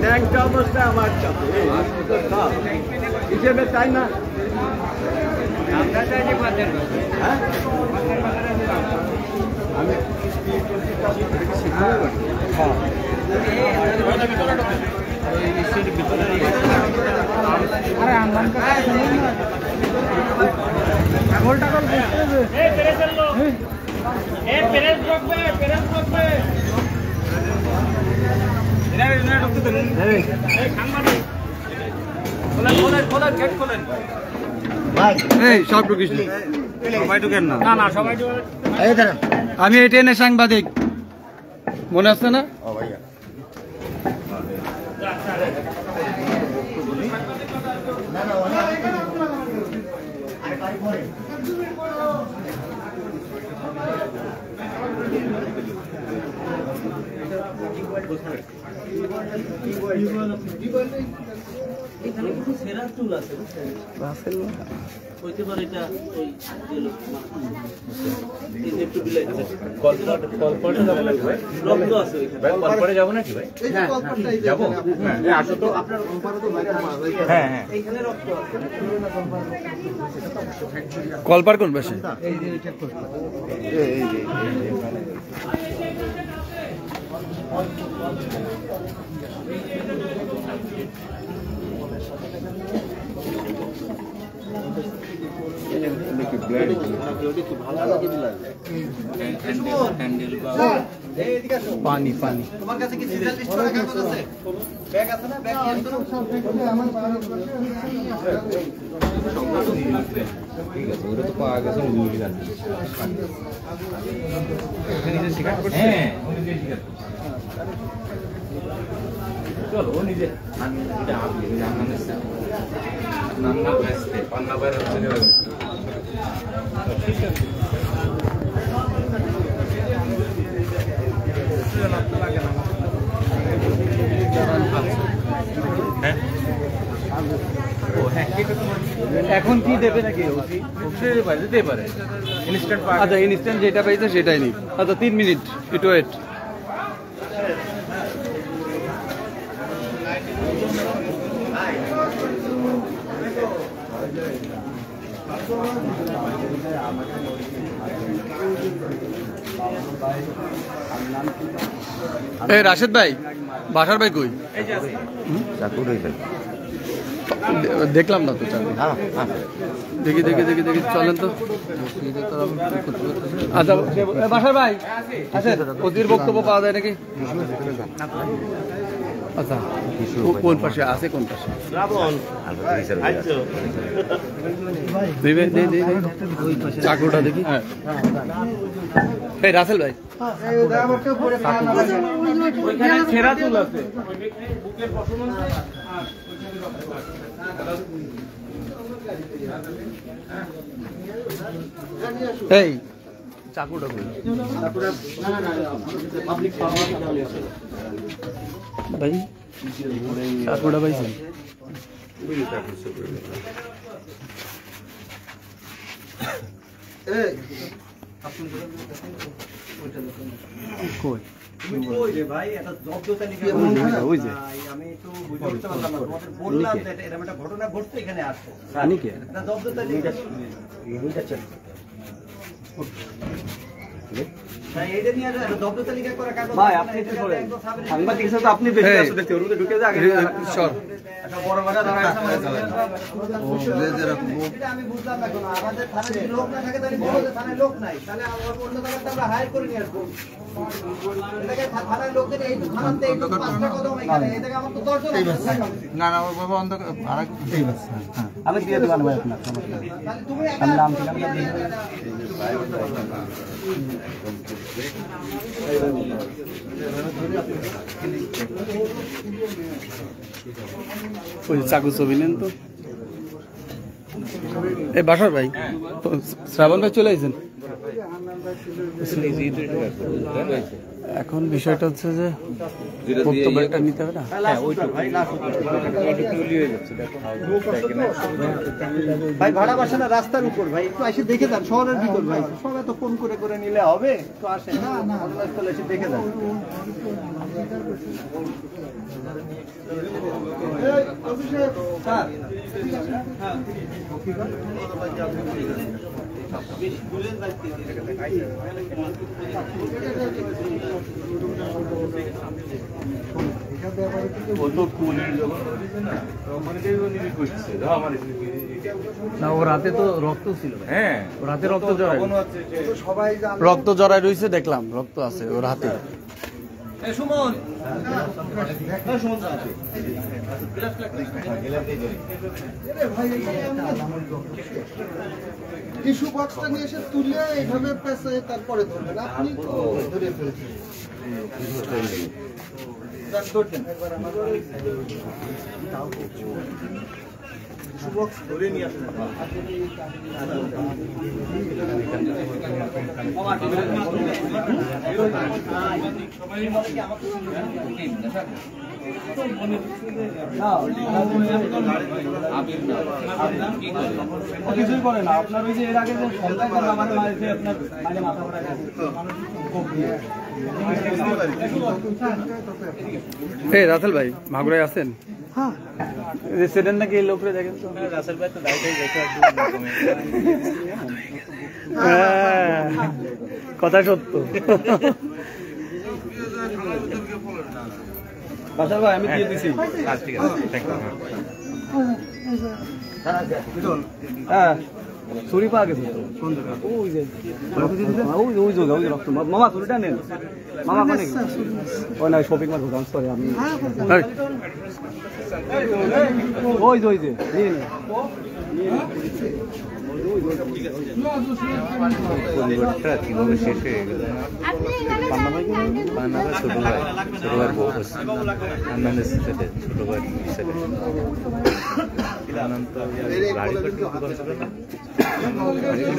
ন্যাংটা অবস্থা আমার হিসেবে তাই না আমি এই ট্রেনের সাংবাদিক মনে আসছে না এখানে কিছু সেরার চুল আছে হইতে পারে এটা ওই একটু বিলাই কলপাড়ে যাবো নাকি ভাই রক্ত আছে ওইখানে কলপাড়ে যাবো নাকি ভাই যাবো আসো তো আপনার হ্যাঁ হ্যাঁ এইখানে রক্ত আছে কলপার কোন পাশে এই যে এটা এই যে পানি পানি তোমার কাছে কি সিজার লিস্ট করা কাগজ আছে ব্যাগ আছে না ব্যাগ কি আছে ঠিক আছে ওটা তো পাওয়া গেছে মুরগি রাখি নিজে শিকার করতে হ্যাঁ নিজে শিকার চলো ও নিজে আমি এটা আপনি জানেন না নান্না বেস্টে পান্না বাইরে চলে যাবে ঠিক আছে এখন কি দেবে নাকি দিতে পারে আচ্ছা ইনস্ট্যান্ট যেটা পাইছে সেটাই নি আচ্ছা 3 মিনিট একটু ওয়েট এই রাশেদ ভাই বাসার ভাই কই দেখলাম না তো দেখি দেখি দেখি দেখি চলেন তো আচ্ছা বাসার ভাই আচ্ছা অতির বক্তব্য পাওয়া যায় নাকি আচ্ছা কোন পাশে আছে কোন পাশে চাকরিটা দেখি এই রাসেল ভাই ছেঁড়া চুল আছে এই চাকুটা ভাই চাকুটা পাইছেন কই ভাই এটা জব্দতা লিখে ওই যে আমি একটু বুঝতে পারলাম না তোমাদের বললাম যে এরকম একটা ঘটনা ঘটছে এখানে আসছে আনিকে এটা জব্দতা লিখে এইটা চল তাই এইটা নিয়ে জব্দতা লিখে করা কাগজ ভাই আপনি কি করেন সাংবাদিক হিসেবে তো আপনি বেশি আসলে তেরুতে ঢুকে যা আগে সর একটা বড় বড় দাঁড়ায় আমি বুঝলাম না কোন আমাদের থানায় যদি লোক না থাকে তাহলে বলো যে থানায় লোক নাই তাহলে অন্য জায়গাতে আমরা হায়ার করে নিয়ে আসবো এটাকে থানায় লোকদের এই থানাতে এই পাঁচটা কদম এখানে এই জায়গা আমার তো 10 জন না না বাবা অন্ধ ভাড়া এই বাস হ্যাঁ আমি দিয়ে দেব ভাই আপনার সমস্যা নেই আমি নাম ঠিকানা দিয়ে ওই চাকু ছবি নেন তো এই বাসার ভাই শ্রাবণ ভাই চলে আসেন এখন বিষয়টা হচ্ছে যে বক্তব্যটা নিতে হবে না। ভাই ভাড়া বাসা না রাস্তার উপর ভাই, একটু এসে দেখে যান, শহরের ভিতর ভাই, সবাই তো ফোন করে করে নিলে হবে, একটু আসেন ঘটনাস্থলে এসে দেখে যান। না, ও রাতে তো রক্ত ছিল। হ্যাঁ, রাতে রক্ত জড়ায়, রক্ত জড়ায় রয়েছে, দেখলাম রক্ত আছে ওর হাতে। টিস্যু বক্সটা নিয়ে এসে তুলে এইভাবে পেঁচে তারপরে ধরবেন, আপনি তো ধরে ফেলছেন। ধরে নিয়ে আসেন। কিছুই করে না আপনার, ওই যে এর আগে যে সন্ধ্যায় আমার মাঝে আপনার মানে মাথা পড়া গেছে। রাসেল ভাই মাগুরায় আছেন? হ্যাঁ, সেদিন নাকি এই লোকরে দেখেন তো। রাসেল ভাই তো দায়িত্ব দেখে কথা সত্য। রাসেল ভাই আমি দিয়ে দিছি। ঠিক আছে, হ্যাঁ ছুরি পাওয়া গেছে তো। ওই যে ওই যে রক্ত। মামা ছুরিটা নেন মামা, মানে ওই না শপিং মাল দোকান, সরি আমি ওই যে নিয়ে কিভাবে শেষ হয়ে গেল। ছোট ভাই বউ ছোট ভাই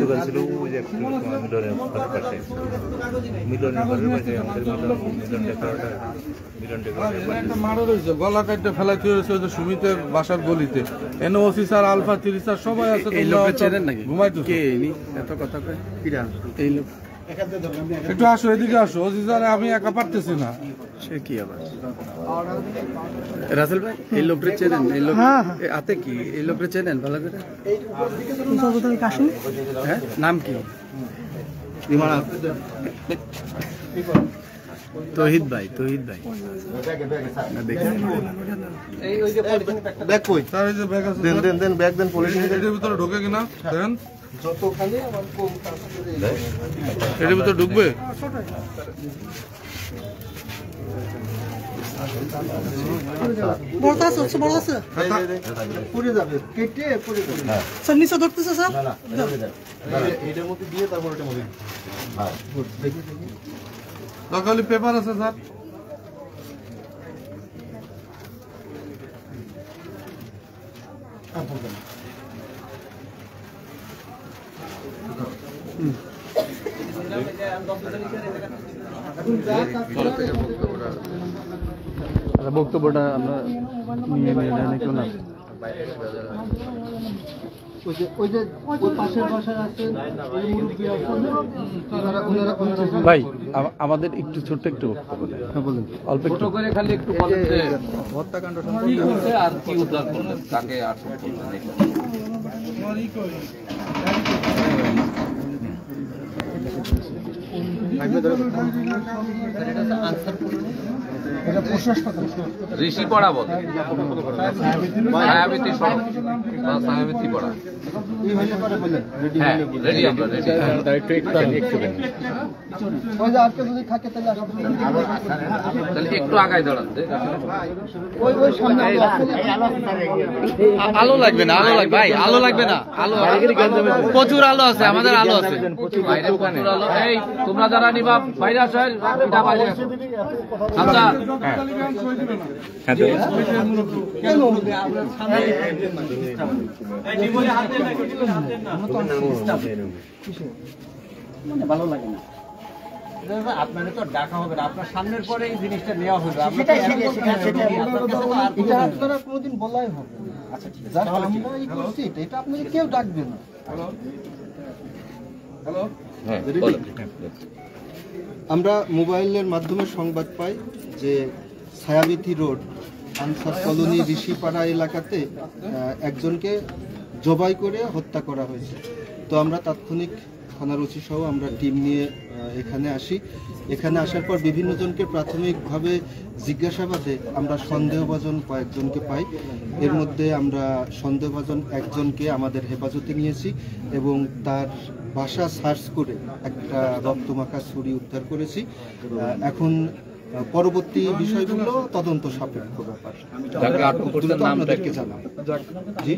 দোকান ছিল ওই যে মিলনের পাশে, মিলনের পাশে মারা রয়েছে, গলা কাটতে ফেলাতে রয়েছে ওই যে সুমিতের বাসার গলিতে। এনওসি স্যার, আলফা 3 স্যার সবাই আছে। ঘুমাইতো এত কথা কয় এই লোক। একটু আসো, এদিকে আসো। ওসি স্যার আমি একা পারতেছি না। সে কি আবার রাসেল ভাই এই লোকটা চেনেন? এই লোক হাতে কি এই লোকটা চেনেন ভালো করে? হ্যাঁ, নাম কি? তহিদ ভাই। ভিতরে ঢোকে কিনা দেখেন, এটার ভিতরে ঢুকবে। খালি পেপার আছে স্যার। বক্তব্যটা আমরা নিয়ে কেউ না। ভাই আমাদের একটু ছোট্ট একটু অল্প একটু করে খালি একটু বলেন যে হত্যাকাণ্ড সম্পর্কে আর কি উদ্ধার করলেন, তাকে আটক করলেন। ঋষি পড়া বলে ছায়াবতী সড়ক বা ছায়াবতী পড়া। হ্যাঁ রেডি, আমরা রেডি। তাহলে একটু আগায় দাঁড়ান, আলো লাগবে না, আলো লাগবে ভাই, আলো লাগবে না, আলো প্রচুর আলো আছে, আমাদের আলো আছে বাইরে প্রচুর আলো। এই তোমরা যারা নিবা বাইরে আসো, বাইরে আসো। আচ্ছা ভালো লাগে না। আপনাদের তো ডাকা হবে না, আপনার সামনের পরে এই জিনিসটা নেওয়া হবে। এটা আপনারা কোনোদিন বলাই হবে না। আচ্ছা ঠিক আছে, আমরা এই করছি, এটা আপনাদের কেউ ডাকবে না। আমরা মোবাইলের মাধ্যমে সংবাদ পাই যে ছায়াবিথি রোড আনসার কলোনি ঋষিপাড়া এলাকাতে একজনকে জবাই করে হত্যা করা হয়েছে। তো আমরা তাৎক্ষণিক থানার ওসি সহ আমরা টিম নিয়ে এখানে আসি। এখানে আসার পর বিভিন্ন জনকে প্রাথমিকভাবে জিজ্ঞাসাবাদে আমরা সন্দেহভাজন কয়েকজনকে পাই। এর মধ্যে আমরা সন্দেহভাজন একজনকে আমাদের হেফাজতে নিয়েছি এবং তার বাসা সার্চ করে একটা রক্তমাখা ছুরি উদ্ধার করেছি। এখন পরবর্তী বিষয়গুলো তদন্ত সাপেক্ষ ব্যাপার। যাকে আটক করছেন নামটা কি? জি,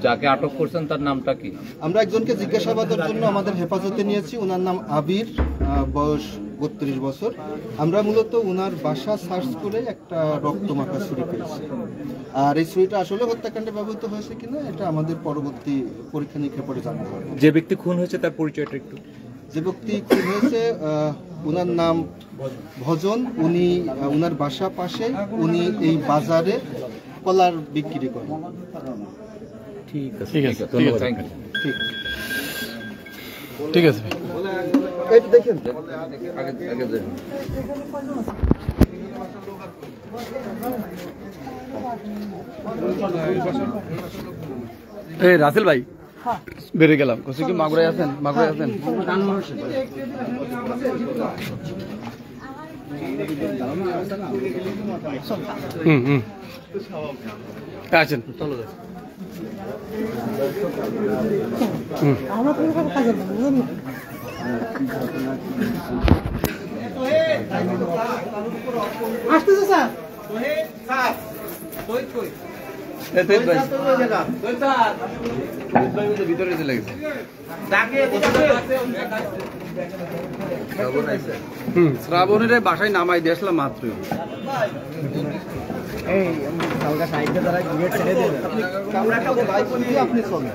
যাকে আটক করছেন তার নামটা কি? আমরা একজনকে জিজ্ঞাসাবাদের জন্য আমাদের হেফাজতে নিয়েছি। ওনার নাম আবির, বয়স 32 বছর। আমরা মূলত ওনার বাসা সার্চ করে একটা রক্তমাখা ছুরি পেয়েছি। আর এই ছুরিটা আসলে হত্যাকাণ্ডে ব্যবহৃত হয়েছে কিনা এটা আমাদের পরবর্তী পরীক্ষা নিরীক্ষার পরে জানা যাবে। যে ব্যক্তি খুন হয়েছে তার পরিচয়টা একটু। যে ব্যক্তি খুন হয়েছে ওনার নাম ভজন। উনি ওনার বাসা পাশে, উনি এই বাজারে কলার বিক্রি করেন। ঠিক আছে, ঠিক আছে, ধন্যবাদ, থ্যাংক ইউ। ঠিক আছে। এই দেখেন আগে দেখুন। এই রাসেল ভাই বেড়ে গেলাম, কোথায় কি মাগুরায় আছেন? মাগুরায় আছেন? আছেন, চলো যাই। আসতেছে স্যার। ভিতরে চলে গেছে। শ্রাবণের বাসায় নামাই দিয়ে আসলাম মাত্র। আপনি চলেন।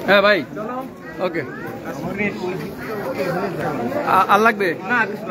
হ্যাঁ ভাই, ওকে। আর লাগবে না? কিছু